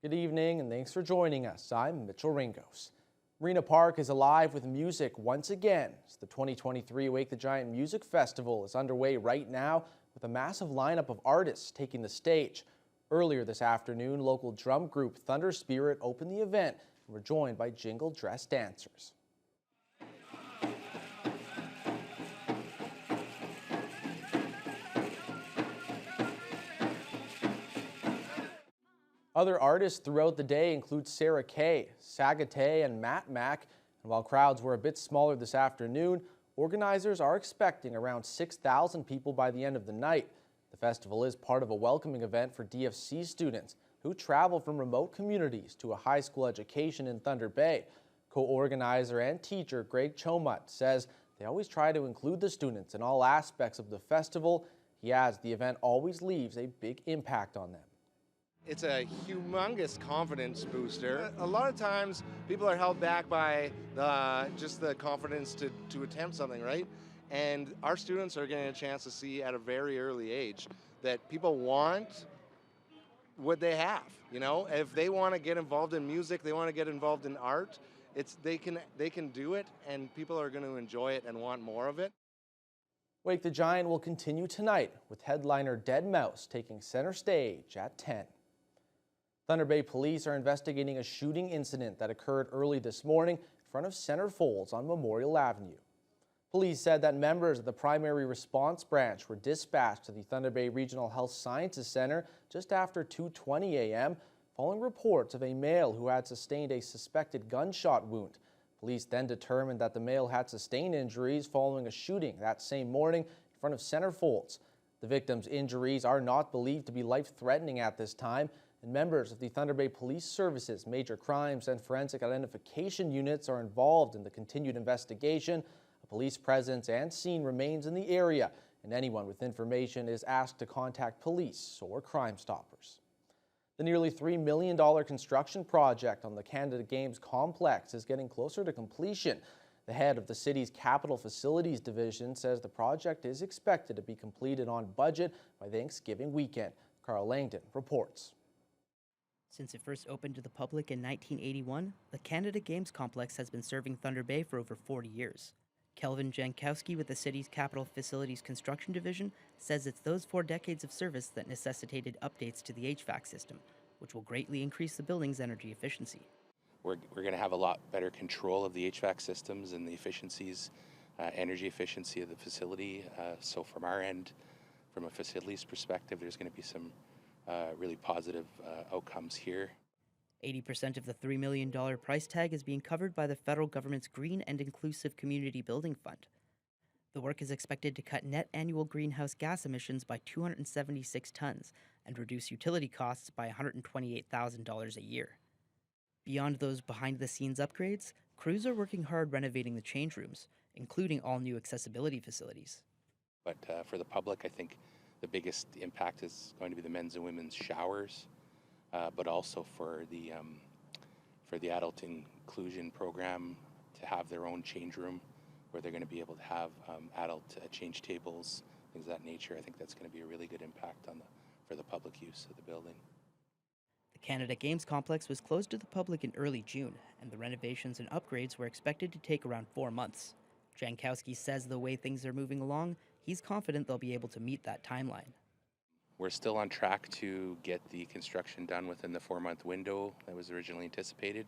Good evening and thanks for joining us. I'm Mitchell Ringos. Marina Park is alive with music once again. The 2023 Wake the Giant Music Festival is underway right now with a massive lineup of artists taking the stage. Earlier this afternoon, local drum group Thunder Spirit opened the event and were joined by jingle dress dancers. Other artists throughout the day include Sarah Kay, Sagatay, and Matt Mack. And while crowds were a bit smaller this afternoon, organizers are expecting around 6,000 people by the end of the night. The festival is part of a welcoming event for DFC students who travel from remote communities to a high school education in Thunder Bay. Co-organizer and teacher Greg Chomut says they always try to include the students in all aspects of the festival. He adds the event always leaves a big impact on them. It's a humongous confidence booster. A lot of times people are held back by just the confidence to attempt something, right? And our students are getting a chance to see at a very early age that people want what they have. You know, if they want to get involved in music, they want to get involved in art, they can do it, and people are going to enjoy it and want more of it. Wake the Giant will continue tonight with headliner Deadmau5 taking center stage at 10. Thunder Bay police are investigating a shooting incident that occurred early this morning in front of Center Folds on Memorial Avenue. Police said that members of the primary response branch were dispatched to the Thunder Bay Regional Health Sciences Center just after 2:20 a.m. following reports of a male who had sustained a suspected gunshot wound. Police then determined that the male had sustained injuries following a shooting that same morning in front of Center Folds. The victim's injuries are not believed to be life-threatening at this time, and members of the Thunder Bay Police Services Major Crimes and Forensic Identification Units are involved in the continued investigation. A police presence and scene remains in the area, and anyone with information is asked to contact police or Crime Stoppers. The nearly $3 million construction project on the Canada Games complex is getting closer to completion. The head of the city's Capital Facilities Division says the project is expected to be completed on budget by Thanksgiving weekend. Carl Langdon reports. Since it first opened to the public in 1981, the Canada Games complex has been serving Thunder Bay for over 40 years. Kelvin Jankowski with the city's Capital Facilities Construction Division says it's those 4 decades of service that necessitated updates to the HVAC system, which will greatly increase the building's energy efficiency. We're going to have a lot better control of the HVAC systems and the efficiencies, energy efficiency of the facility. So from our end, from a facilities perspective, there's going to be some really positive outcomes here. 80% of the $3 million price tag is being covered by the federal government's Green and Inclusive Community Building Fund. The work is expected to cut net annual greenhouse gas emissions by 276 tons and reduce utility costs by $128,000 a year. Beyond those behind-the-scenes upgrades, crews are working hard renovating the change rooms, including all new accessibility facilities. But for the public, I think the biggest impact is going to be the men's and women's showers, but also for the adult inclusion program to have their own change room where they're going to be able to have adult change tables, things of that nature. I think that's going to be a really good impact for the public use of the building. The Canada Games complex was closed to the public in early June, and the renovations and upgrades were expected to take around 4 months. Jankowski says the way things are moving along, he's confident they'll be able to meet that timeline. We're still on track to get the construction done within the 4-month window that was originally anticipated,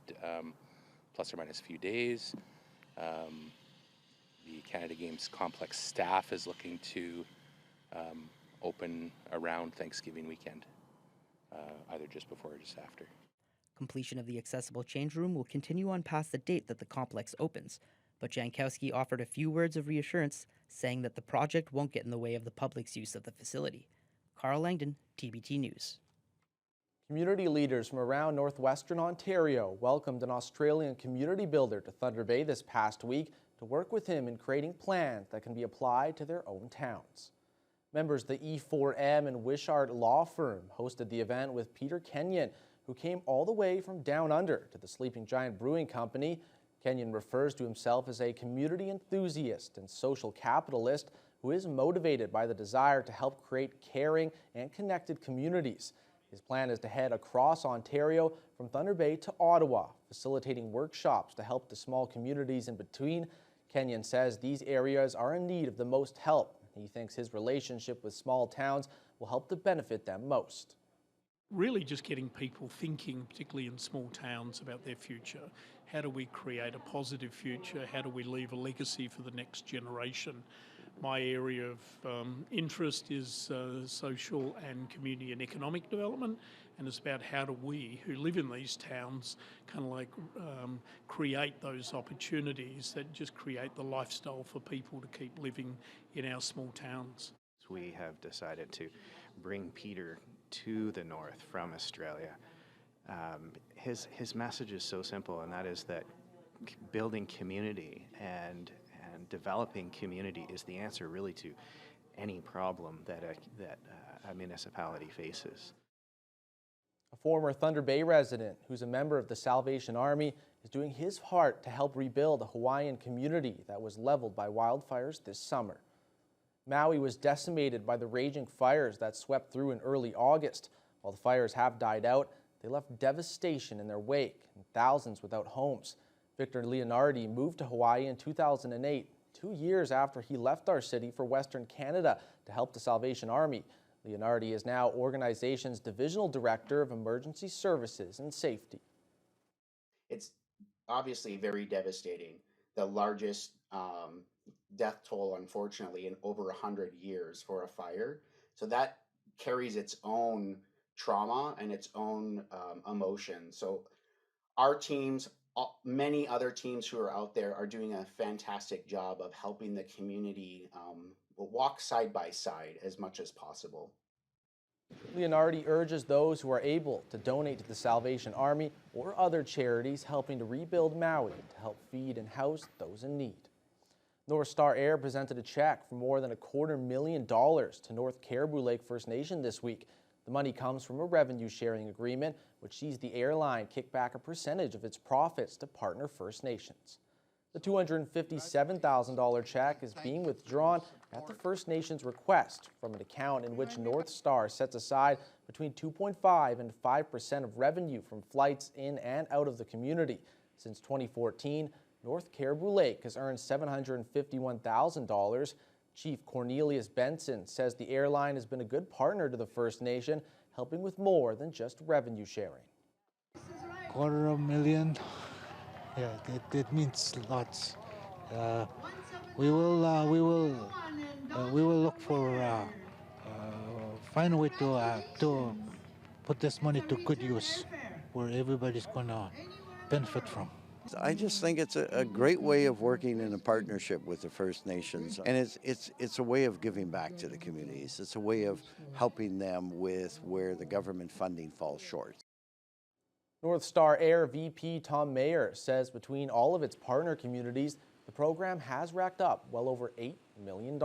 plus or minus a few days. The Canada Games complex staff is looking to open around Thanksgiving weekend, either just before or just after. Completion of the accessible change room will continue on past the date that the complex opens, but Jankowski offered a few words of reassurance, saying that the project won't get in the way of the public's use of the facility. Carl Langdon, TBT News. Community leaders from around northwestern Ontario welcomed an Australian community builder to Thunder Bay this past week to work with him in creating plans that can be applied to their own towns. Members of the E4M and Wishart law firm hosted the event with Peter Kenyon, who came all the way from down under to the Sleeping Giant Brewing Company. Kenyon refers to himself as a community enthusiast and social capitalist who is motivated by the desire to help create caring and connected communities. His plan is to head across Ontario from Thunder Bay to Ottawa, facilitating workshops to help the small communities in between. Kenyon says these areas are in need of the most help. He thinks his relationship with small towns will help to benefit them most. Really just getting people thinking, particularly in small towns, about their future. How do we create a positive future? How do we leave a legacy for the next generation? My area of interest is social and community and economic development, and it's about how do we, who live in these towns, kind of like create those opportunities that just create the lifestyle for people to keep living in our small towns. We have decided to bring Peter to the north from Australia. His message is so simple, and that is that building community and developing community is the answer really to any problem that a municipality faces. A former Thunder Bay resident who's a member of the Salvation Army is doing his part to help rebuild a Hawaiian community that was leveled by wildfires this summer. Maui was decimated by the raging fires that swept through in early August. While the fires have died out, they left devastation in their wake and thousands without homes. Victor Leonardi moved to Hawaii in 2008, 2 years after he left our city for Western Canada to help the Salvation Army. Leonardi is now organization's Divisional Director of Emergency Services and Safety. It's obviously very devastating. The largest death toll, unfortunately, in over 100 years for a fire. So that carries its own trauma and its own emotion. So our teams, many other teams who are out there, are doing a fantastic job of helping the community walk side by side as much as possible. Leonardi urges those who are able to donate to the Salvation Army or other charities helping to rebuild Maui to help feed and house those in need. North Star Air presented a check for more than $250,000 to North Caribou Lake First Nation this week. The money comes from a revenue sharing agreement which sees the airline kick back a percentage of its profits to partner First Nations. The $257,000 check is being withdrawn at the First Nations' request from an account in which North Star sets aside between 2.5% and 5% of revenue from flights in and out of the community. Since 2014, North Caribou Lake has earned $751,000. Chief Cornelius Benson says the airline has been a good partner to the First Nation, helping with more than just revenue sharing. $250,000, yeah, that means lots. We will look for find a way to put this money to good use, where everybody's gonna benefit from. I just think it's a great way of working in a partnership with the First Nations, and it's a way of giving back to the communities. It's a way of helping them with where the government funding falls short. North Star Air VP Tom Mayer says between all of its partner communities, the program has racked up well over $8 million.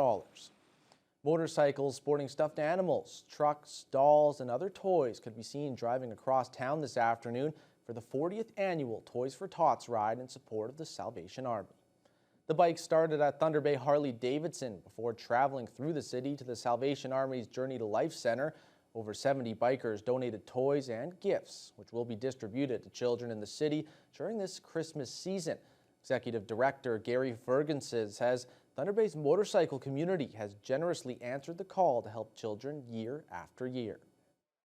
Motorcycles sporting stuffed animals, trucks, dolls, and other toys could be seen driving across town this afternoon for the 40th annual Toys for Tots ride in support of the Salvation Army. The bike started at Thunder Bay Harley-Davidson before traveling through the city to the Salvation Army's Journey to Life Center. Over 70 bikers donated toys and gifts, which will be distributed to children in the city during this Christmas season. Executive Director Gary Ferguson says Thunder Bay's motorcycle community has generously answered the call to help children year after year.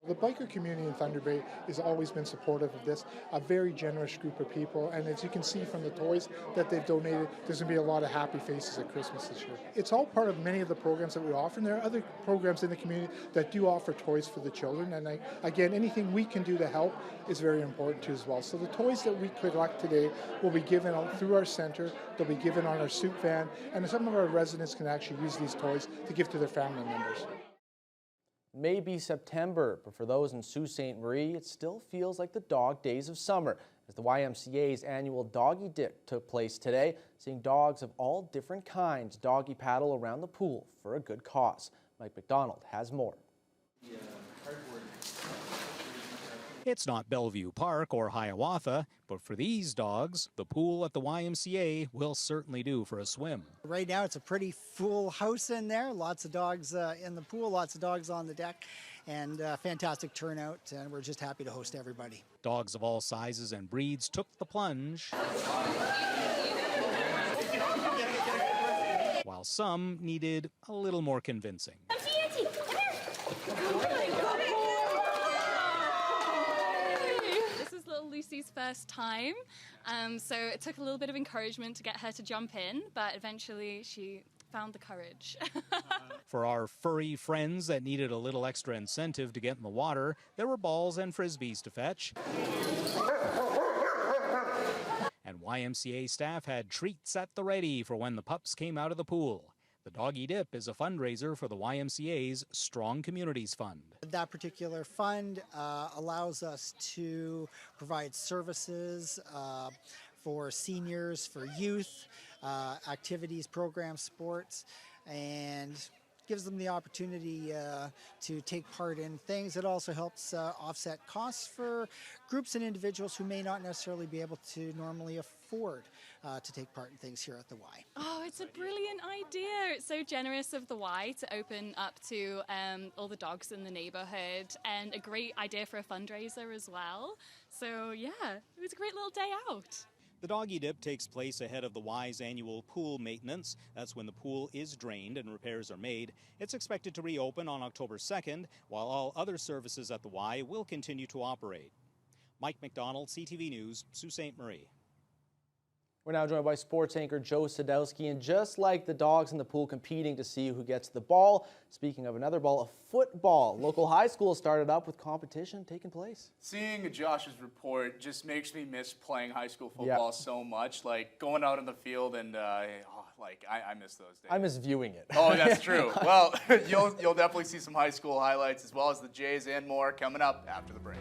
The biker community in Thunder Bay has always been supportive of this, a very generous group of people, and as you can see from the toys that they've donated, there's going to be a lot of happy faces at Christmas this year. It's all part of many of the programs that we offer, and there are other programs in the community that do offer toys for the children, and again, anything we can do to help is very important too as well. So the toys that we collect today will be given out through our center, they'll be given on our soup van, and some of our residents can actually use these toys to give to their family members. May be September, but for those in Sault Ste. Marie, it still feels like the dog days of summer as the YMCA's annual Doggie Dip took place today, seeing dogs of all different kinds doggy paddle around the pool for a good cause. Mike McDonald has more. It's not Bellevue Park or Hiawatha, but for these dogs, the pool at the YMCA will certainly do for a swim. Right now it's a pretty full house in there, lots of dogs in the pool, lots of dogs on the deck, and fantastic turnout, and we're just happy to host everybody. Dogs of all sizes and breeds took the plunge, while some needed a little more convincing. This is little Lucy's first time, so it took a little bit of encouragement to get her to jump in, but eventually she found the courage. For our furry friends that needed a little extra incentive to get in the water, there were balls and frisbees to fetch. And YMCA staff had treats at the ready for when the pups came out of the pool. The Doggie Dip is a fundraiser for the YMCA's Strong Communities Fund. That particular fund allows us to provide services for seniors, for youth, activities, programs, sports, and gives them the opportunity to take part in things. It also helps offset costs for groups and individuals who may not necessarily be able to normally afford to take part in things here at the Y. Oh, it's a brilliant idea. It's so generous of the Y to open up to all the dogs in the neighborhood, and a great idea for a fundraiser as well. So yeah, it was a great little day out. The Doggie Dip takes place ahead of the Y's annual pool maintenance. That's when the pool is drained and repairs are made. It's expected to reopen on October 2nd, while all other services at the Y will continue to operate. Mike McDonald, CTV News, Sault Ste. Marie. We're now joined by sports anchor Joe Sadowski, and just like the dogs in the pool competing to see who gets the ball, speaking of another ball, a football. Local high school started up with competition taking place. Seeing Josh's report just makes me miss playing high school football so much. Like going out on the field and I miss those days. I miss viewing it. Oh, that's true. Well, you'll definitely see some high school highlights as well as the Jays and more coming up after the break.